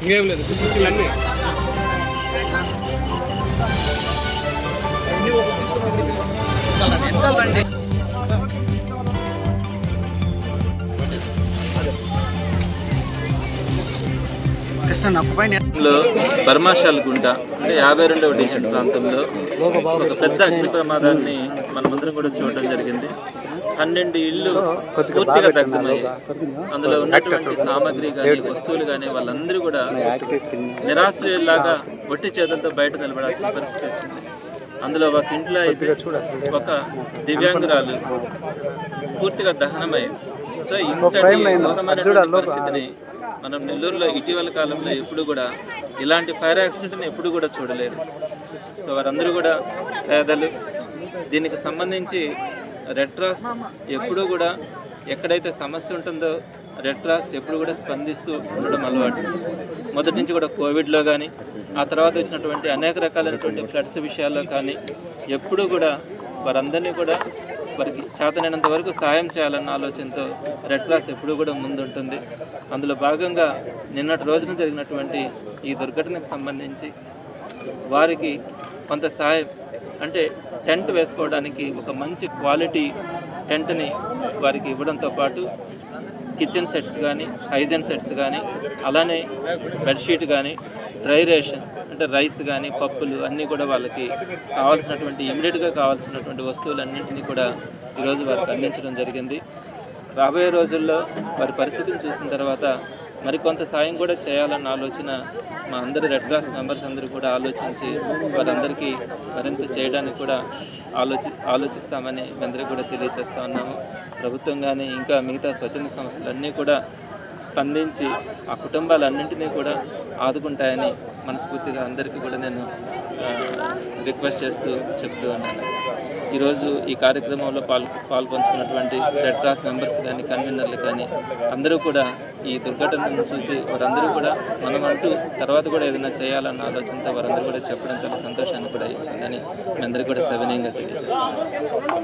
ఇంకేం లేదు బిస్కెట్లు అన్నీ ఎంతండి బర్మాషాల్ గుంట అంటే 52వ డివిజన్ ప్రాంతంలో ఒక పెద్ద అగ్ని ప్రమాదాన్ని మనమందరం కూడా చూడడం జరిగింది. 12 ఇళ్ళు పూర్తిగా దగ్ధమయ్యాయి. అందులో ఉన్నటువంటి సామాగ్రి కానీ వస్తువులు కానీ వాళ్ళందరూ కూడా నిరాశ్రయులాగా ఒట్టి చేతులతో బయట నిలబడాల్సిన పరిస్థితి వచ్చింది. అందులో ఒక ఇంట్లో అయితే ఒక దివ్యాంగురాలు పూర్తిగా దహనమయ్యాయి. సో ఇంతటి ఘోరమైనటువంటి పరిస్థితిని మనం నెల్లూరులో ఇటీవల కాలంలో ఎప్పుడు కూడా ఇలాంటి ఫైర్ యాక్సిడెంట్ని ఎప్పుడు కూడా చూడలేదు. సో వారందరూ కూడా పేదలు. దీనికి సంబంధించి రెడ్ క్రాస్ ఎప్పుడూ కూడా ఎక్కడైతే సమస్య ఉంటుందో రెడ్ క్రాస్ ఎప్పుడు కూడా స్పందిస్తూ ఉండడం అలవాటు. మొదటి నుంచి కూడా కోవిడ్లో కానీ ఆ తర్వాత వచ్చినటువంటి అనేక రకాలైనటువంటి ఫ్లడ్స్ విషయాల్లో కానీ ఎప్పుడూ కూడా వారందరినీ కూడా వారికి చేతనైనంత వరకు సహాయం చేయాలన్న ఆలోచనతో రెడ్ క్రాస్ ఎప్పుడూ కూడా ముందుంటుంది. అందులో భాగంగా నిన్నటి రోజున జరిగినటువంటి ఈ దుర్ఘటనకు సంబంధించి వారికి కొంత సహాయం అంటే టెంట్ వేసుకోవడానికి ఒక మంచి క్వాలిటీ టెంట్ని వారికి ఇవ్వడంతో పాటు కిచెన్ సెట్స్ కానీ హైజీన్ సెట్స్ కానీ అలానే బెడ్షీట్ కానీ డ్రై రేషన్ అంటే రైస్ కానీ పప్పులు అన్నీ కూడా వాళ్ళకి కావాల్సినటువంటి ఇమీడియట్గా కావాల్సినటువంటి వస్తువులన్నింటినీ కూడా ఈరోజు వారికి అందించడం జరిగింది. రాబోయే రోజుల్లో వారి పరిస్థితిని చూసిన తర్వాత మరికొంత సాయం కూడా చేయాలన్న ఆలోచన మా అందరి రెడ్ క్రాస్ మెంబర్స్ అందరూ కూడా ఆలోచించి వారందరికీ మరింత చేయడానికి కూడా ఆలోచిస్తామని అందరికీ కూడా తెలియజేస్తూ ఉన్నాము. ప్రభుత్వం కానీ ఇంకా మిగతా స్వచ్ఛంద సంస్థలన్నీ కూడా స్పందించి ఆ కుటుంబాలన్నింటినీ కూడా ఆదుకుంటాయని మనస్ఫూర్తిగా అందరికీ కూడా నేను రిక్వెస్ట్ చేస్తూ చెప్తూ ఉన్నాను. ఈరోజు ఈ కార్యక్రమంలో పాల్పంచుకున్నటువంటి రెడ్ క్రాస్ మెంబర్స్ కానీ కన్వీనర్లు కానీ అందరూ కూడా ఈ దుర్ఘటనను చూసి వారందరూ కూడా మనం అంటూ తర్వాత కూడా ఏదైనా చేయాలన్న ఆలోచనతో వారందరూ కూడా చెప్పడం చాలా సంతోషాన్ని కూడా ఇచ్చిందని మీ అందరికీ కూడా సవినయంగా తెలియజేస్తున్నాను.